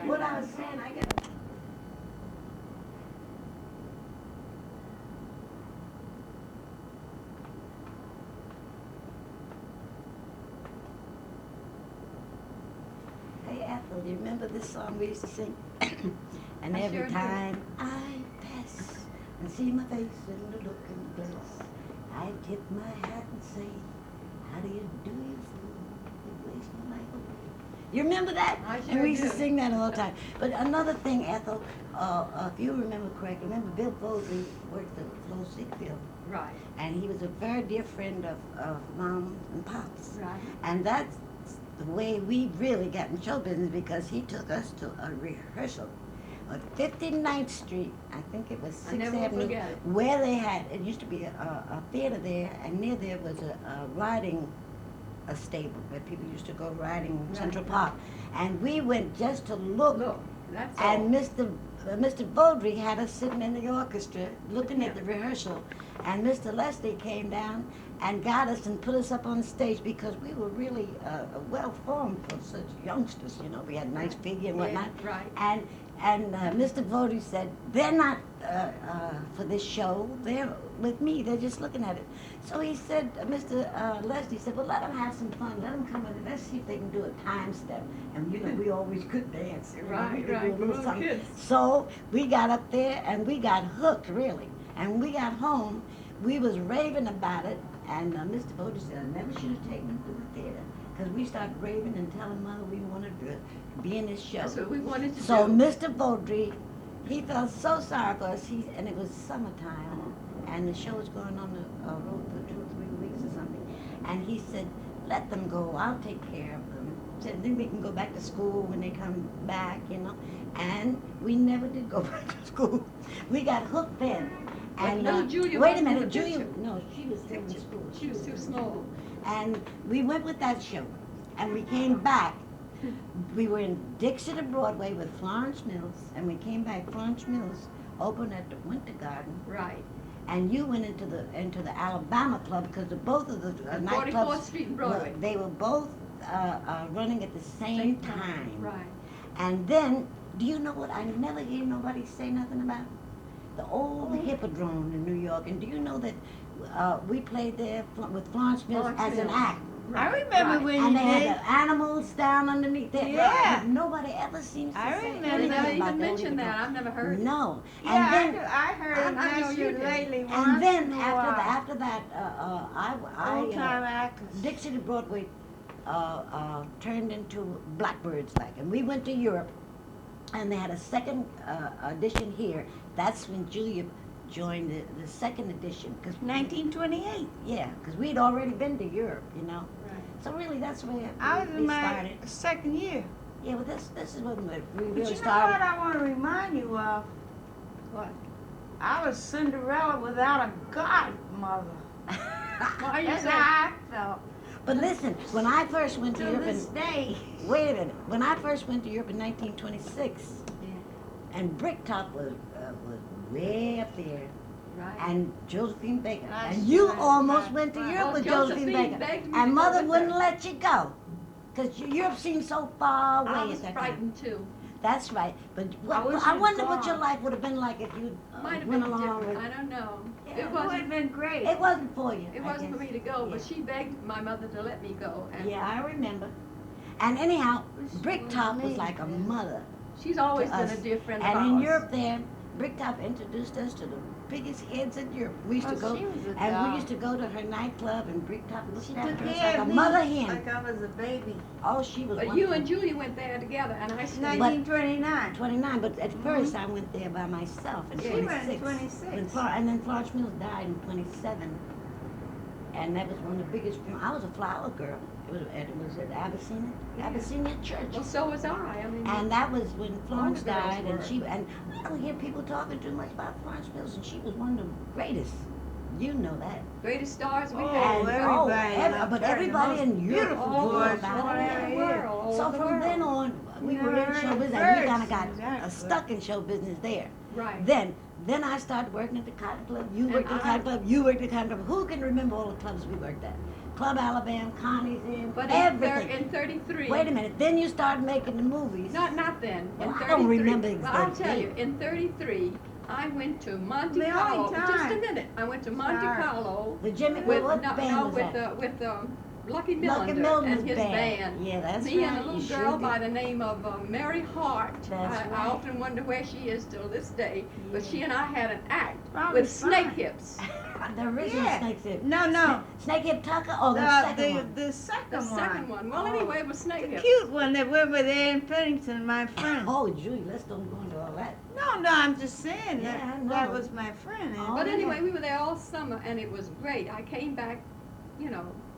What I was saying, I got. Hey Ethel, do you remember this song we used to sing? And every sure do. time I pass and see my face in the looking glass, I tip my hat and say, how do you do, you fool? You waste my life away. You remember that? I And sure we used to do. sing that all the time. But another thing, Ethel, if you remember correctly, remember Bill Bowlby worked at Flo Ziegfeld. Right. And he was a very dear friend of Mom and Pop's. Right. And that's the way we really got in show business, because he took us to a rehearsal on 59th Street, I think it was I 6th never will Avenue, forget it. where they had, it used to be a theater there, and near there was a riding a stable where people used to go riding in Right. Central Park. And we went just to look. Look, that's all. And Mr. Vaudry had us sitting in the orchestra looking at the rehearsal, and Mr. Leslie came down and got us and put us up on the stage, because we were really well formed for such youngsters. You know, we had a nice figure and whatnot. Yeah, right. And Mr. Vaudry said, they're not for this show. They're with me. They're just looking at it. So he said, Mr. Leslie said, well, let them have some fun. Let them come in. Let's see if they can do a time step. And you know, we always could dance. You know, Right, we could do a right, little little something. kids. So we got up there and we got hooked, really. And when we got home, we was raving about it. And Mr. Vaudry said, I never should have taken them to the theater. Because we started raving and telling Mother we wanted to be in this show. That's what we wanted to So do. Mr. Vaudry, he felt so sorry for us. And it was summertime, and the show was going on the road for 2 or 3 weeks or something. And he said, let them go. I'll take care of them. Said, then we can go back to school when they come back, you know. And we never did go back to school. We got hooked then. But And no, Julia wait a wasn't in minute, the Julia. picture. No, she was still in Picture. school. She was too small. And we went with that show, and we came back. We were in Dixie to Broadway with Florence Mills, and we came back. Florence Mills opened at the Winter Garden, Right. and you went into the Alabama Club, because both of the On nightclubs 44th Street and Broadway. they were both running at the same time. Right. And then, do you know what I never hear nobody say nothing about? The old Hippodrome in New York. And do you know that we played there with Florence Mills Florence as an Mills. act? I remember Right. when And you they did. had the animals down underneath there. Yeah. But nobody ever seems to I say remember They anything that. never about even the old mentioned that. Hippodrome. I've never heard. No. Yeah, And then, I heard it I know you mentioned did. lately once and then in a while. after that, Old time actors. Dixie to Broadway turned into Blackbirds like, and we went to Europe, and they had a second edition here. That's when Julia joined the second edition, because 1928. yeah, because we'd already been to Europe, you know. Right. So really, that's where I was we in my started. second year. Yeah, well, this is when we But really you know what started. I want to remind you of? What? I was Cinderella without a godmother. Why you That's say? how I felt. But listen, when I first went to To Europe, this day. wait a minute. When I first went to Europe in 1926, Yeah. and Bricktop was way up there, Right. and Josephine Baker, That's and you right, almost right, went to right. Europe Well, with Josephine Josephine Baker, begged me to and go Mother with wouldn't her. let you go, because Europe seemed so far away I at was that time. frightened too. That's right. But wish I you'd wonder what gone. your life would have been like if you Might have went been along different. with. I don't know. Yeah, It It would have wasn't. been great. It wasn't for you. It I wasn't for guess. me to go, but Yeah. she begged my mother to let me go, and Yeah, I remember. And anyhow, Which Bricktop was was like a amazing. mother. she's always To been us. a dear friend And of in ours. Europe there, Bricktop introduced us to the biggest heads in Europe. We used to Oh, go, she was a and we doll. used to go to her nightclub, and Bricktop looked She after took us care like a of me mother hen. like I was a baby. Oh, she was But wonderful. you and Julie went there together, and I stayed. 1929. 29, but at first I went there by myself in She 26. went in 26. And then Florence Mills died in 27. And that was one of the biggest, I was a flower girl. It was at Abyssinia Church. Well, so was I. I mean, And that was when Florence the girls died, were. and I don't hear people talking too much about Florence Mills, and she was one of the greatest. You know that. greatest stars we Oh, had. everybody loved but her, the everybody most in Europe beautiful was voice about one it. ever the heard. world. So the from world. then on, we You were in never show heard business, the and we birds kind of sing got that, but- stuck in show business there. Right. Then I started working at the Cotton Club. You And worked at the I- Cotton Club. You worked at the Cotton Club. Who can remember all the clubs we worked at? Club Alabama, Connie's Inn, But everything. in 33. Wait a minute. Then you started making the movies. Not then. Well, In I 33. don't remember Well, I'll exact tell you. date. In 33, I went to Monte The only Carlo. Just a time. minute. I went to Monte Sorry. Carlo The Jimmy. with what no, band no, was with that? with Lucky Lucky Millender Milner's and his band. Yeah, that's Me right. and a little You girl sure by did. the name of Mary Hart. That's I right. often wonder where she is till this day. But Yeah. she and I had an act Probably with snake fine. hips. The original Yeah. Snake Hip. No. Snake Hip Tucker or the second one? The second The one. second one. Well, Oh. anyway, it was snake The hips. cute one that went with Ann Pennington, my friend. Oh, Julie, let's don't go into all that. No, I'm just saying Yeah, I that know. that was my friend. Oh, But yeah. anyway, we were there all summer, and it was great. I came back,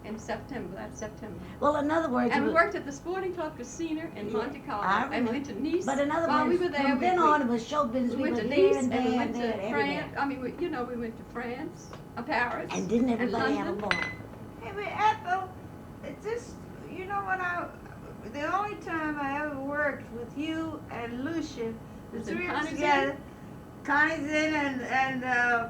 in September. That's September. Well, in other words, And it we was- worked at the Sporting Club Casino in Yeah, Monte Carlo, I and we remember. went to Nice. but in other While words, we were there, from then on, it was show business. we went to were here Nice, and and we there went and to there and everywhere. France. I mean, we went to France, Paris. And didn't everybody have a London. ball? Hey, but Ethel, it just, you know what the only time I ever worked with you and Lucia, the Was it three of us Connie's together, Inn? Connie's Inn and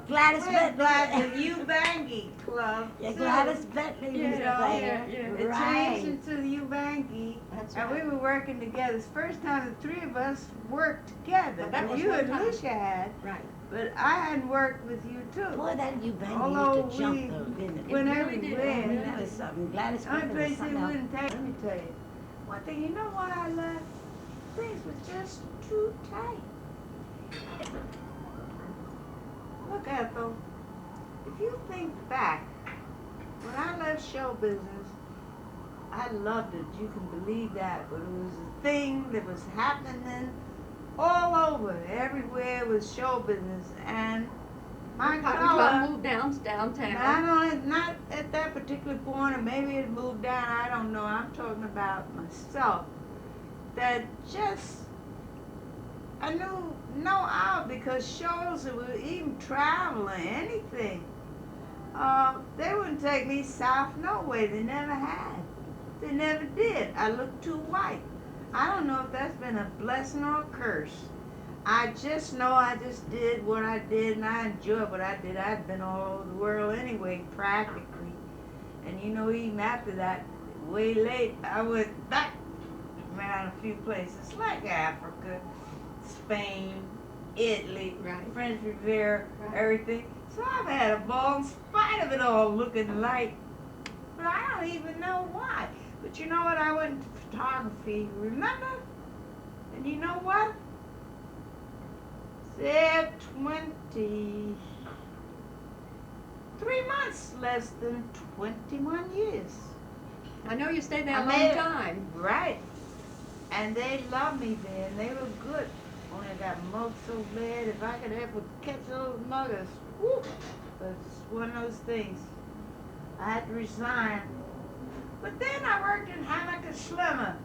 Gladys went Bentley. the Ubangi Club. Yeah, too. Gladys Bentley was You know, there. It Right. changed into the Ubangi. That's And right. we were working together. It's the first time the three of us worked together. But that was you one and time. Lucia had, Right. but I hadn't worked with you too. Boy, that you bang Although used to jump we though, didn't it? went really did. everywhere. I mean, that was something. Gladys The only Bentley was place they something else. wouldn't take. Let me tell you, one thing. You know why I left? Things were just too tight. Look, Ethel. If you think back, when I left show business, I loved it. You can believe that. But it was a thing that was happening all over. Everywhere was show business, and my Cotton color. Club moved downtown. Not at that particular point, or maybe it moved down, I don't know. I'm talking about myself. That just, I knew no out because shows that were even travel or anything, they wouldn't take me south no way. They never had. They never did. I looked too white. I don't know if that's been a blessing or a curse. I just know I just did what I did, and I enjoyed what I did. I'd been all over the world anyway, practically. And even after that, way late, I went back around a few places, like Africa, Spain, Italy, Right. French Riviera, Right. everything. So I've had a ball in spite of it all looking like, but I don't even know why. But you know what? I went into photography, remember? And you know what? Said 23 months, less than 21 years. I know you stayed there I a made long it. time. Right. And they loved me there, and they were good. Only I got mugged so bad, if I could ever catch those muggers, whoo. But it's one of those things. I had to resign. But then I worked in Hammaker Schlemmer,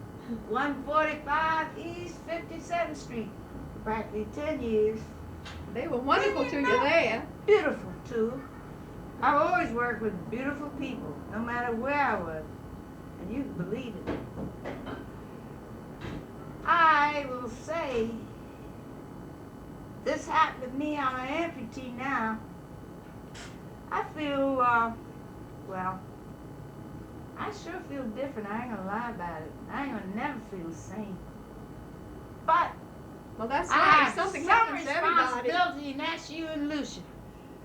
145 East 57th Street, for practically 10 years. They were wonderful to you know, there. Beautiful, too. I've always worked with beautiful people, no matter where I was. And you can believe it. I will say, this happened to me. I'm an amputee now. I feel, well, I sure feel different. I ain't gonna lie about it. I ain't gonna never feel the same. But Well, that's I right. have Something some happens to everybody. responsibility, and that's you and Lucia.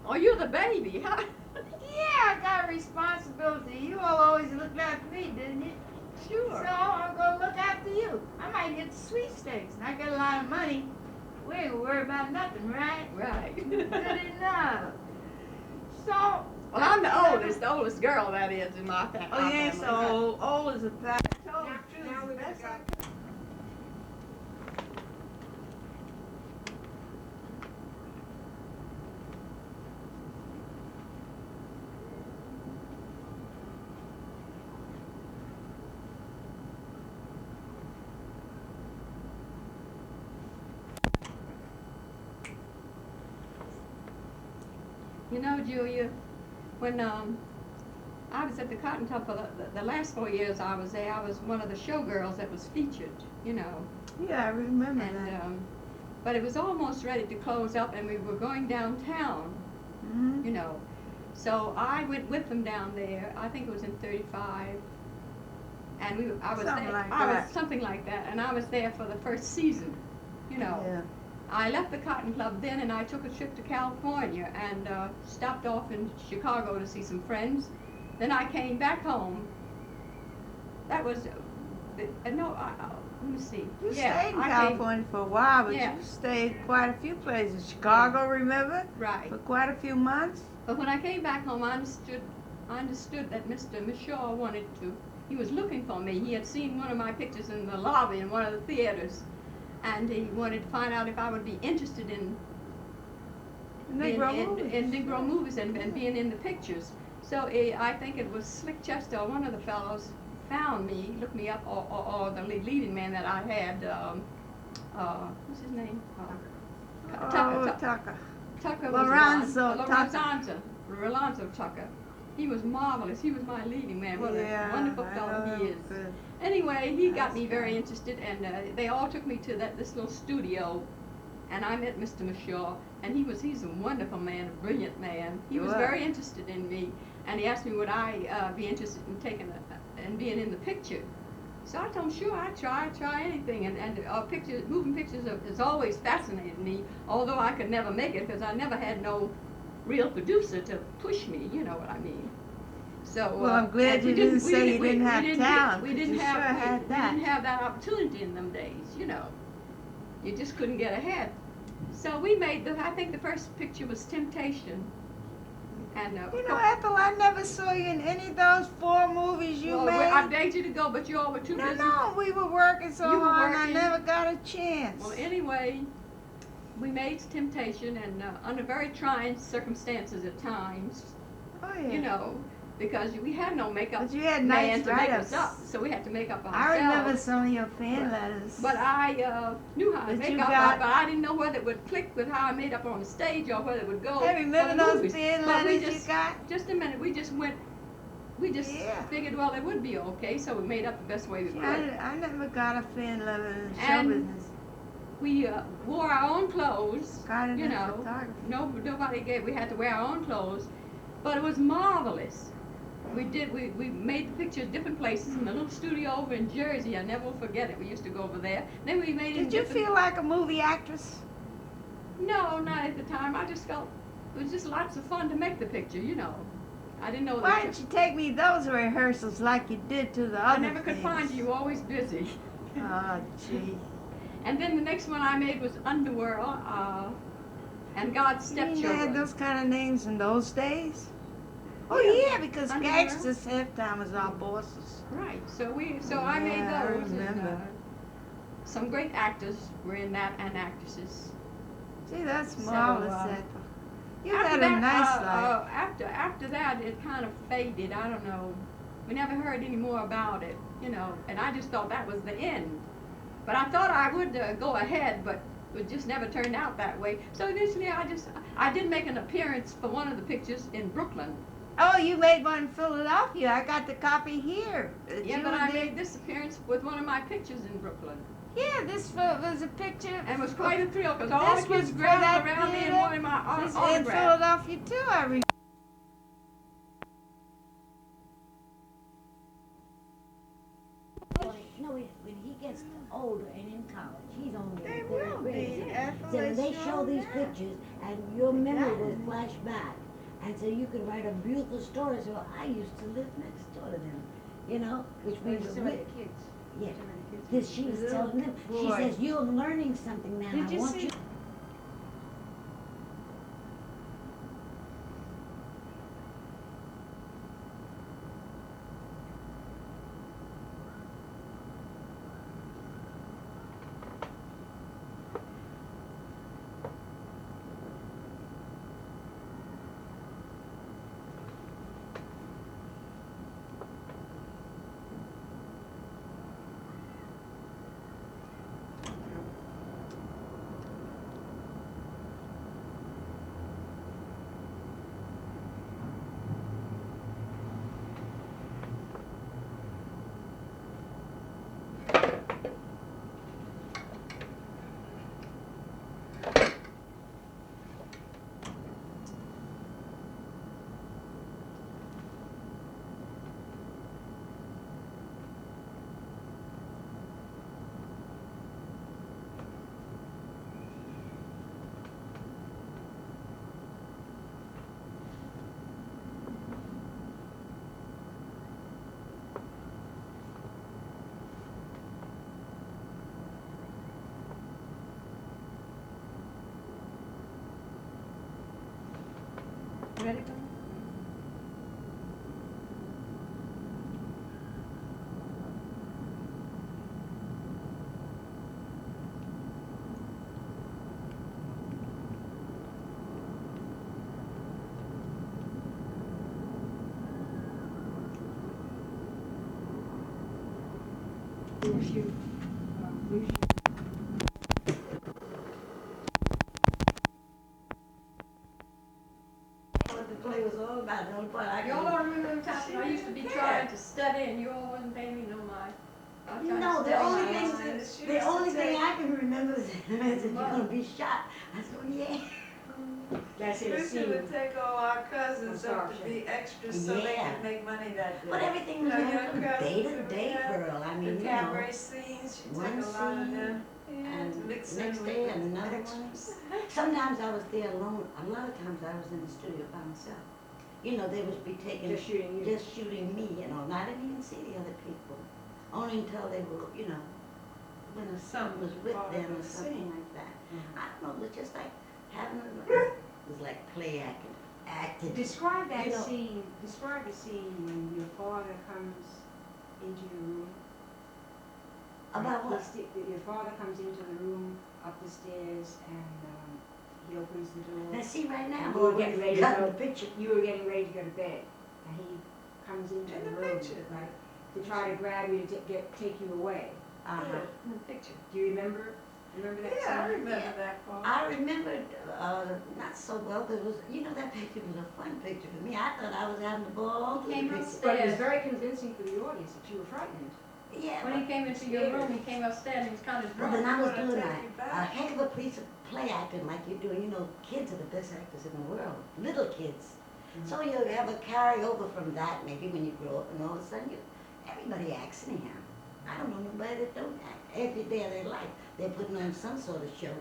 Oh, you're the baby, huh? Yeah, I got a responsibility. You all always looked after me, didn't you? Sure. So I'm gonna look after you. I might get the sweepstakes, and I got a lot of money. We ain't gonna worry about nothing, right? Right. Good enough. So. Well, I'm the oldest girl that is in my family. Oh, you ain't so old as a fact. I told you the Now truth. we That's got- You know, Julia, when I was at the Cotton Club for the last 4 years I was there, I was one of the showgirls that was featured, Yeah, I remember And that. but it was almost ready to close up, and we were going downtown, Mhm. you know. So I went with them down there. I think it was in 35, and I was Something there. like I that. was something like that, and I was there for the first season, you know. Yeah. I left the Cotton Club then, and I took a trip to California and stopped off in Chicago to see some friends. Then I came back home. That was, no, let me see. You Yeah, stayed in I came- California for a while, but Yeah. you stayed quite a few places. Chicago, remember? Right. For quite a few months. But when I came back home, I understood that Mr. Mishaw wanted to. He was looking for me. He had seen one of my pictures in the lobby in one of the theaters, and he wanted to find out if I would be interested in Negro movies. in Negro movies and being in the pictures. So I think it was Slick Chester, one of the fellows, found me, looked me up, or the leading man that I had. What's his name? Tucker. Tucker Lorenzo was Tucker. Lorenzo Tucker. He was marvelous. He was my leading man. What Yeah, a wonderful I fellow know he is. good. Anyway, he got That's me very good. interested, and they all took me to this little studio, and I met Mr. Mishaw, and he's a wonderful man, a brilliant man. He was Right. very interested in me, and he asked me would I be interested in and being in the picture. So I told him, sure, I'd try anything, and moving pictures has always fascinated me, although I could never make it because I never had no real producer to push me, you know what I mean. So Well, I'm glad and we you didn't we say you we- didn't we have didn't talent, we 'cause didn't you have sure had we that. didn't have that opportunity in them days, you know. You just couldn't get ahead. So we made I think the first picture was Temptation, and You know, Ethel, I never saw you in any of those 4 movies you well, made. I begged you to go, but you all were too No, busy. no, we were working so You were hard and I working. never got a chance. Well, anyway, we made Temptation, and under very trying circumstances at times, Oh, yeah. you know, because we had no makeup But you had man nice to make write-ups. us up, so we had to make up I ourselves. remember some of your fan letters. But I knew how to But make you up, got- but I didn't know whether it would click with how I made up on the stage or whether it would go. Hey, remember for the those movies. fan But we letters just, you got? Just a minute, we just Yeah. figured, well, it would be okay, so we made up the best way we See, could. I never got a fan letter in the show And business. We wore our own clothes, Got it you in know. photography. Nobody we had to wear our own clothes, but it was marvelous. We made the pictures different places in the little studio over in Jersey. I never will forget it. We used to go over there. Then we made it in Did you different- feel like a movie actress? No, not at the time. I just felt it was just lots of fun to make the picture, you know. I didn't know Why that. didn't you take me those rehearsals like you did to the I other never could things? find you. You were always busy. Oh, gee. And then the next one I made was Underworld, and God's You mean they Stepchildren. had those kind of names in those days? Oh, Yeah. yeah, because Underwear. gangsters half-time was our bosses. Right. So I made Yeah, I those. And, remember. some great actors were in that and actresses. See, that's So, marvelous, Ethel. You After had a that, nice life. After that, it kind of faded. I don't know. We never heard any more about it, you know. And I just thought that was the end. But I thought I would go ahead, but it just never turned out that way. So eventually, I did make an appearance for one of the pictures in Brooklyn. Oh, you made one in Philadelphia. I got the copy here. Yeah, but I made this appearance with one of my pictures in Brooklyn. Yeah, this was a picture. And it was quite a thrill because all the This was kids for gathered that around me and theater? wanted my This in autograph. Philadelphia too. I remember. No, when he gets older and in college, he's only They in will third grade. be, Ethel, So they they sure show these will. pictures, and your memory will Exactly. flash back, and so you can write a beautiful story. So I used to live next door to them, you know, which we were with. kids. Yeah. This she was Little telling them. She boy. says, "You're learning something now. Did I you want see- you." ready for me? Blue shoe. Blue shoe. What the play was all about, the only part I Y'all could. don't remember the time when I used to be trying to study and you all wasn't paying me no mind? I was trying to No, the study only my thing, lines. the only thing I can remember is that you're gonna be shot. I said, oh, yeah. That's it, a Lucy scene. would take all our cousins I'm up to sorry. be extras so they Yeah. could make money that day. But everything was You know, done young from cousins day to who day, have girl. I The mean, you know. cabaret scenes, she'd one take a lot of scene, them. And to mix the next in day, with another one. extras. Sometimes I was there alone. A lot of times I was in the studio by myself. You know, they would be taking, Just shooting you. just shooting me, you know, and I didn't even see the other people. Only until they were, you know, when a son was with Part of them or the something scene. like that. Mhm. I don't know, it was just like having a, it was like play acting, acting. Describe that You know- scene, describe the scene when your father comes into your room. About what? Your father comes into the room, up the stairs, and he opens the door. Now see, right now, You were we're getting ready to cutting go. the picture. You were getting ready to go to bed, and he comes into In the the room, picture. right, to try to grab you to take you away. Uh-huh. In the picture. Do you remember that scene? Yeah, I remember Yeah. that part. I remembered, not so well, but it was, you know, that picture was a fun picture for me. I thought I was having a ball. He came Picture. upstairs. But it was very convincing for the audience that you were frightened. Yeah, When he came into your room, he came upstairs and he was kind of well, drunk. then I was Wanna doing take you a back? heck of a piece of play acting like you're doing. You know, kids are the best actors in the world, little kids. So you have a carryover from that maybe when you grow up, and all of a sudden everybody acts anyhow. I don't know nobody that don't act. Every day of their life, they're putting on some sort of show.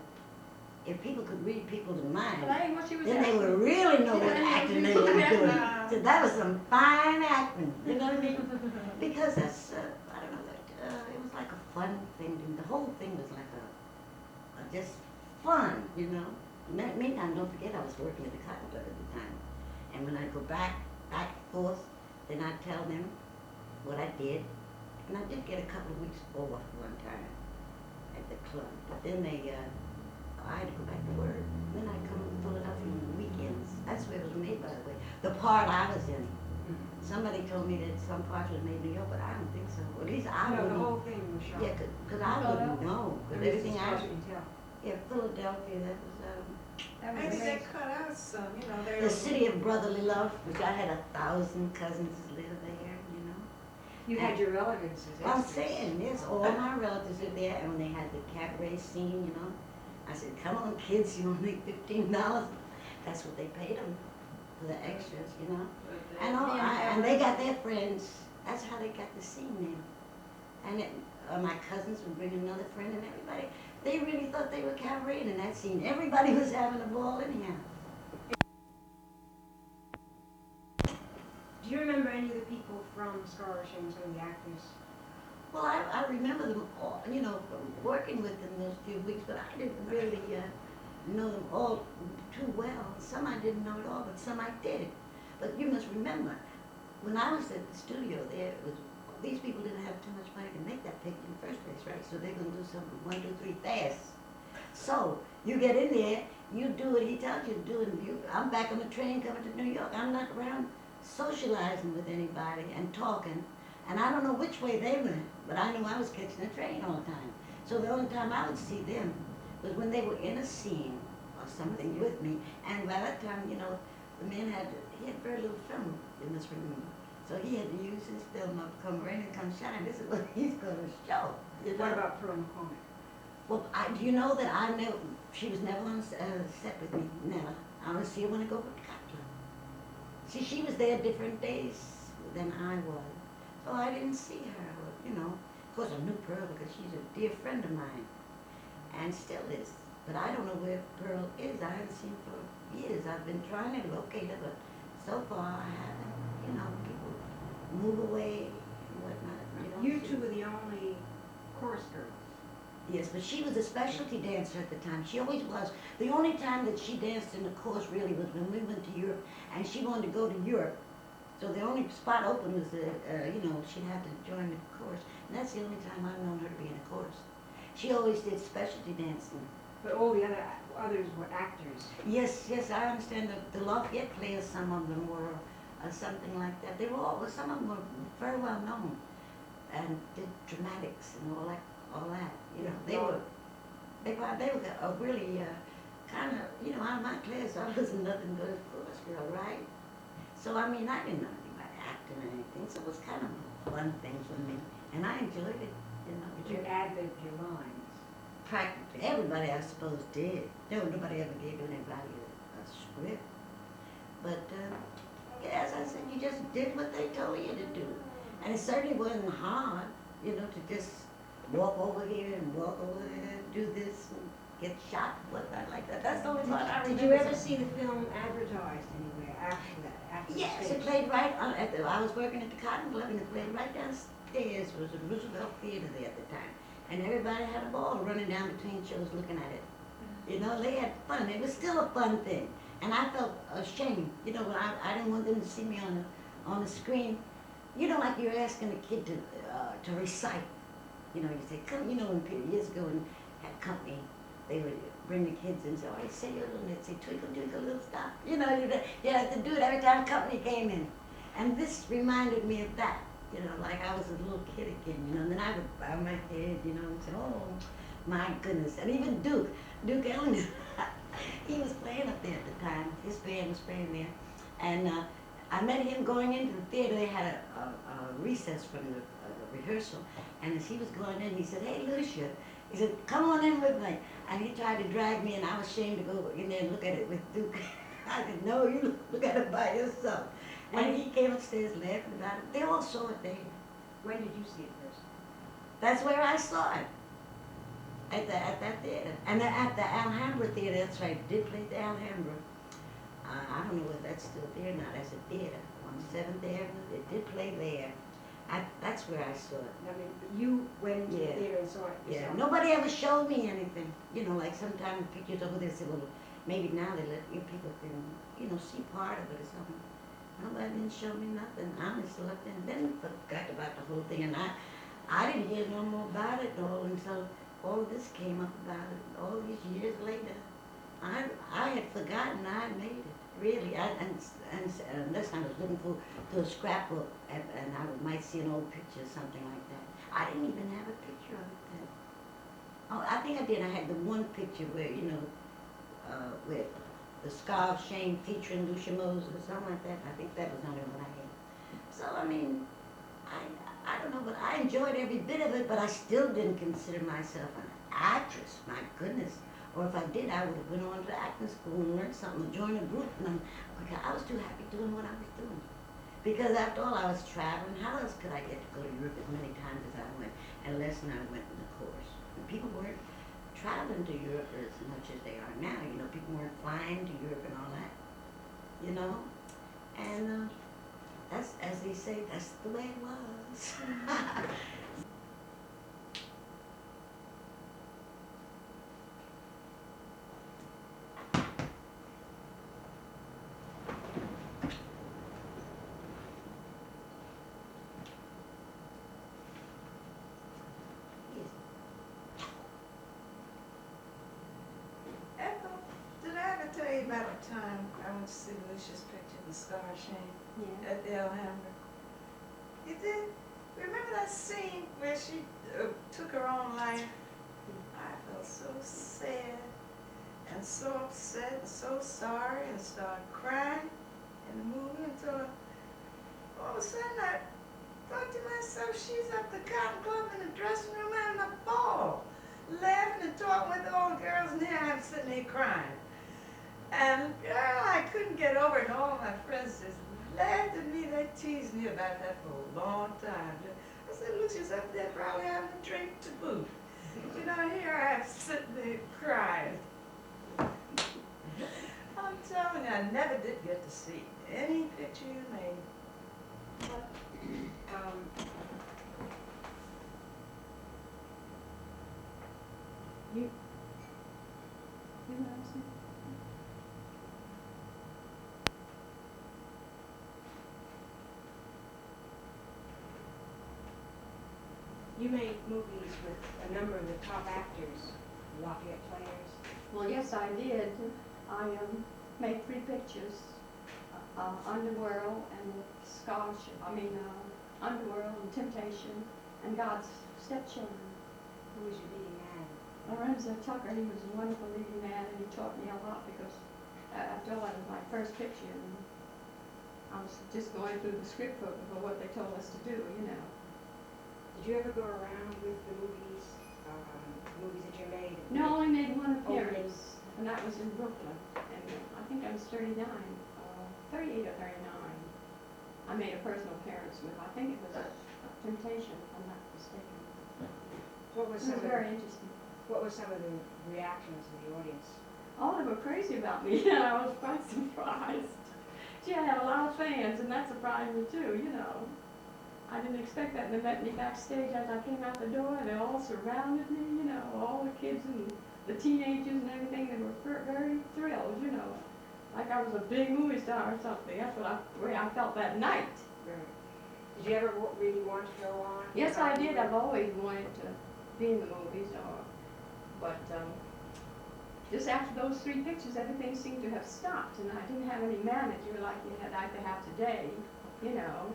If people could read people's minds, But that ain't what she was then they asking. would really know She what didn't know acting what they you were were doing. asking. So that was some fine acting, you know what I mean? Because that's, I don't know, it was like a fun thing. The whole thing was like a just fun, you know? Meantime, don't forget I was working at the Cotton Club at the time. And when I go back and forth, then I'd tell them what I did. And I did get a couple of weeks off one time at the club. But then I had to go back to work. Then I'd come to Philadelphia on the weekends. That's where it was made, by the way. The part I was in. Somebody told me that some parts was made in New York, but I don't think so. At least I No, the wouldn't. whole thing was shot. Yeah, because I wouldn't know. I Because mean, everything as far I, as you can tell. yeah, Philadelphia, that was That was Maybe they amazing. cut out some, you know, they the city of brotherly love, which I had 1,000 cousins live there, you know. You had your relatives as I'm extras. saying, yes, all my relatives are there, and when they had the cabaret scene, you know, I said, come on, kids, you want to make $15? That's what they paid them for the extras, you know. And and they got their friends. That's how they got the scene name. And my cousins would bring another friend, and everybody. They really thought they were cabareting in that scene. Everybody was having a ball anyhow. Do you remember any of the people from Scar Show, some of the actors? Well, I remember them all, you know, from working with them those few weeks, but I didn't really know them all too well. Some I didn't know at all, but some I did. But you must remember, when I was at the studio there, it was, these people didn't have too much money to make that picture in the first place, right? So they're going to do something 1, 2, 3 fast. So you get in there, you do what he tells you to do, and I'm back on the train coming to New York. I'm not around socializing with anybody and talking. And I don't know which way they went, but I knew I was catching a train all the time. So the only time I would see them was when they were in a scene or something with me. And by that time, you know, the man he had very little film in this room. So he had to use his film of Come Rain and Come Shine. This is what he's going to show. You know? What about Pearl McCormick? Well, do you know that she was never on set with me, never. I only see her when I go to the Cotton Club. See, she was there different days than I was. So I didn't see her, you know. Of course, I knew Pearl because she's a dear friend of mine, and still is. But I don't know where Pearl is. I haven't seen her for years. I've been trying to locate her, but so far I haven't. You know, people move away and whatnot. You don't You see two were the only chorus girls. Yes, but she was a specialty dancer at the time. She always was. The only time that she danced in the course really was when we went to Europe, and she wanted to go to Europe. So the only spot open was she'd have to join the course. And that's the only time I've known her to be in a course. She always did specialty dancing. But all the others were actors. Yes, yes, I understand the Lafayette players, some of them were something like that. They were all, some of them were very well known and did dramatics and all that. You know, they were really kind of, out of my class, I wasn't nothing but a chorus girl, right? So, I mean, I didn't know anything about acting or anything, so it was kind of a fun thing for me. And I enjoyed it, But you ad-libbed your lines. Practically, everybody, I suppose, did. Nobody ever gave anybody a script. But, yeah, as I said, you just did what they told you to do. And it certainly wasn't hard, to just walk over here and walk over there and do this and get shot and whatnot like that. That's the only part I remember. Did you ever see the film advertised anywhere after that? After the Yes, stage? it played right on, I was working at the Cotton Club and it played right downstairs. It was a Roosevelt Theater there at the time. And everybody had a ball running down between shows looking at it. They had fun. It was still a fun thing. And I felt ashamed, when I didn't want them to see me on the screen. Like you're asking a kid to recite. You say, come, when years ago and had company, they would bring the kids in and say, all right, say your little, and they'd say, twinkle, twinkle, little star. You had to do it every time company came in. And this reminded me of that, like I was a little kid again, and then I would bow my head, and say, oh, my goodness. And even Duke Ellington, he was playing up there at the time. His band was playing there. And I met him going into the theater. They had a recess from the rehearsal. And as he was going in, he said, hey, Lucia. He said, come on in with me. And he tried to drag me, and I was ashamed to go in there and look at it with Duke. I said, no, you look at it by yourself. And he came upstairs laughing about it. They all saw it there. When did you see it first? That's where I saw it. At that theater. And at the Alhambra Theater, that's right, it did play at the Alhambra. I don't know if that's still there now, that's a theater on 7th Avenue, it did play there. That's where I saw it. I mean, you went into the Yeah. theater and saw it Yeah, yourself. nobody ever showed me anything. Like sometimes pictures over there say, well, maybe now they let people can, see part of it or something. Nobody didn't show me nothing. I just looked and then forgot about the whole thing. And I didn't hear no more about it all until all of this came up about it all these years later. I had forgotten I had made it, really. Unless I was looking through a scrapbook and I might see an old picture or something like that. I didn't even have a picture of it then. Oh, I think I did. I had the one picture where, with the Scar of Shame featuring Lucia Moses or something like that. I think that was the only one I had. So, I mean, I don't know, but I enjoyed every bit of it, but I still didn't consider myself an actress, my goodness. Or if I did, I would have went on to acting school and learned something, joined a group, and I was too happy doing what I was doing. Because after all, I was traveling. How else could I get to go to Europe as many times as I went, unless I went in the course? And people weren't traveling to Europe as much as they are now. People weren't flying to Europe and all that. And that's, as they say, that's the way it was. Ethel, did I ever tell you about the time I went to see Lucia's picture, The Scar of Shame, Yeah. at the Alhambra? You did? Remember that scene where she took her own life? I felt so sad and so upset and so sorry and started crying in the movie until all of a sudden I thought to myself, she's at the Cotton Club in the dressing room having a ball, laughing and talking with all the girls, and here I'm sitting there crying. And girl, I couldn't get over it, and all my friends just laughed at me, they teased me about that for a long time. I said, Lucia's up there probably having a drink to boot. Here I am sitting there crying. I'm telling you, I never did get to see any picture you made. Um, You notice it? You made movies with a number of the top actors, Lafayette Players. Well, yes, I did. I made 3 pictures, Underworld and Scholarship, Underworld and Temptation and God's Stepchildren. Who was your leading man? Lorenzo Tucker, he was a wonderful leading man, and he taught me a lot because after all, that was my first picture, and I was just going through the script for what they told us to do, you know. Did you ever go around with the movies that you made? No, I only made one Oh, really? appearance, and that was in Brooklyn, and I think I was 38 or 39. I made a personal appearance with, I think it was a Temptation, if I'm not mistaken. What was It some was of very interesting. What were some of the reactions of the audience? Oh, they were crazy about me, and I was quite surprised. Gee, I had a lot of fans, and that surprised me too, you know. I didn't expect that, and they met me backstage as I came out the door, and they all surrounded me, you know, all the kids and the teenagers and everything. They were very thrilled, you know, like I was a big movie star or something. That's the way I felt that night. Right. Did you ever really want to go on? Yes, I did. I've always wanted to be in the movies, but just after those 3 pictures, everything seemed to have stopped, and I didn't have any manager like I have today, you know.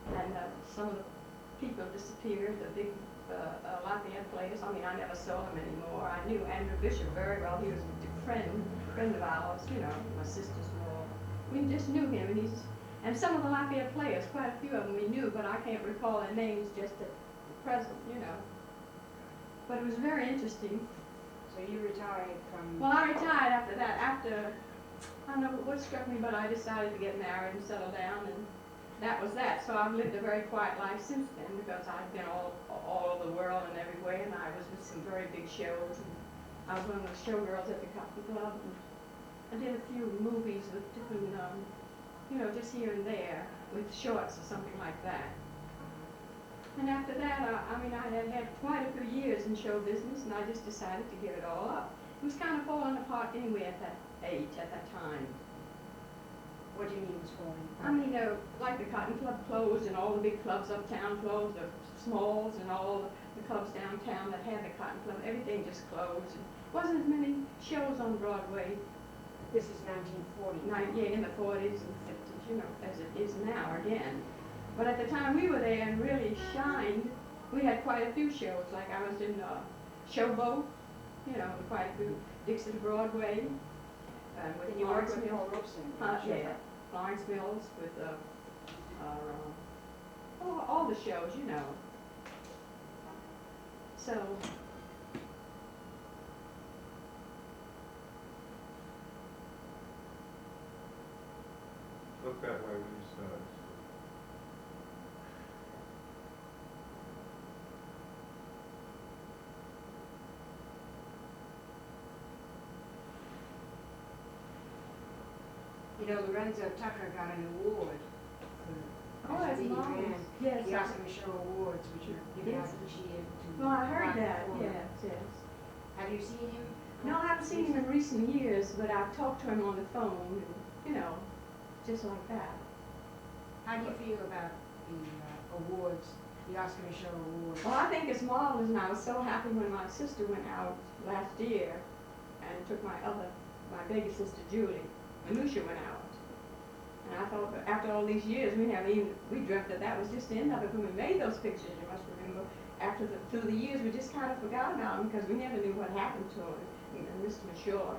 And some of the people disappeared, the big Lafayette Players. I mean, I never saw him anymore. I knew Andrew Bishop very well. He was a friend of ours, you know, my sister's-in-law. We just knew him, and some of the Lafayette Players, quite a few of them we knew, but I can't recall their names just at present, you know. But it was very interesting. So you retired from... Well, I retired after that. I don't know what struck me, but I decided to get married and settle down, and that was that. So I've lived a very quiet life since then because I've been all over the world and everywhere, and I was with some very big shows. And I was one of the showgirls at the Cotton Club, and I did a few movies with different, you know, just here and there with shorts or something like that. And after that, I had quite a few years in show business, and I just decided to give it all up. It was kind of falling apart anyway at that age, at that time. What do you mean was falling I apart? mean, like the Cotton Club closed, and all the big clubs uptown closed, the Smalls and all the clubs downtown that had the Cotton Club, everything just closed. And wasn't as many shows on Broadway, This is 1940. in the 40s and 50s, you know, as it is now again. But at the time we were there and really shined, we had quite a few shows. Like I was in Showboat, you know, quite a few, Dixon Broadway, with And you worked Florence with Mills. Paul Robeson. Yeah, Florence Mills with all the shows, you know. So, Look that way when you start. You know, Lorenzo Tucker got an award for that's leading marvelous. man. Yes. The Oscar Micheaux Awards, which are given out Yes. each year to... Well, I heard black that, performers. yes. Have you seen him? No, I haven't seen him in recent years, but I've talked to him on the phone, and, you know, just like that. How do you feel about the awards, the Oscar Micheaux Awards? Well, I think it's marvelous, and I was so happy when my sister went out last year and took my baby sister Julie. Anusha went out. And I thought, that after all these years, we dreamt that was just the end of it when we made those pictures, you must remember. Through the years, we just kind of forgot about him because we never knew what happened to him. And Mr. Micheaux,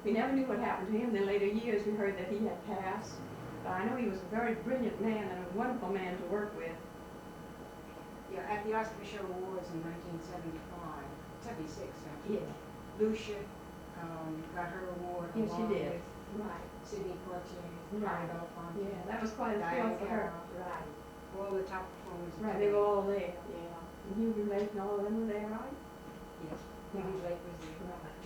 we never knew what happened to him. In later years, we heard that he had passed. But I know he was a very brilliant man and a wonderful man to work with. Yeah, at the Oscar Micheaux Awards in 76 actually. Yeah. Lucia got her award Yes, she along did. with Right. Sidney Poitier, Right. Randolph Fonte. Yeah, that was quite a Diana thrill for her. Carroll. Right. All the top performers. of Right, they today. were all there, yeah. And Hugh Lake and all of them were there, right? Yes, Hughie Blake was there. Right.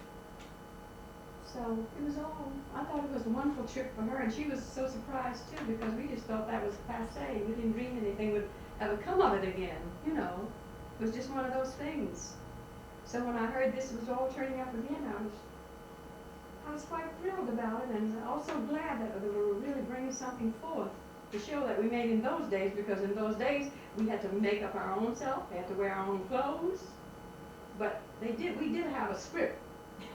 So it was all, I thought it was a wonderful trip for her, and she was so surprised too, because we just thought that was passé. We didn't dream anything would ever come of it again, you know. It was just one of those things. So when I heard this was all turning up again, I was quite thrilled about it, and also glad that we were really bringing something forth to show that we made in those days, because in those days we had to make up our own self, we had to wear our own clothes. But we did have a script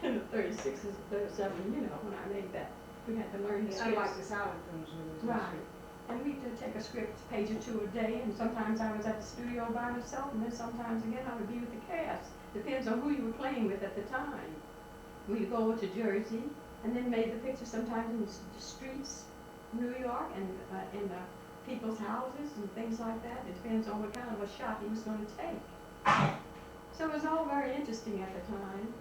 in the 36s, 37, you know, when I made that. We had to learn the It's scripts. unlike the silent films where there's no Right. script. And we did take a script, page or two a day, and sometimes I was at the studio by myself, and then sometimes again I would be with the cast. Depends on who you were playing with at the time. We'd go over to Jersey, and then made the picture sometimes in the streets, New York, and in people's houses and things like that. It depends on what kind of a shot he was going to take. So it was all very interesting at the time.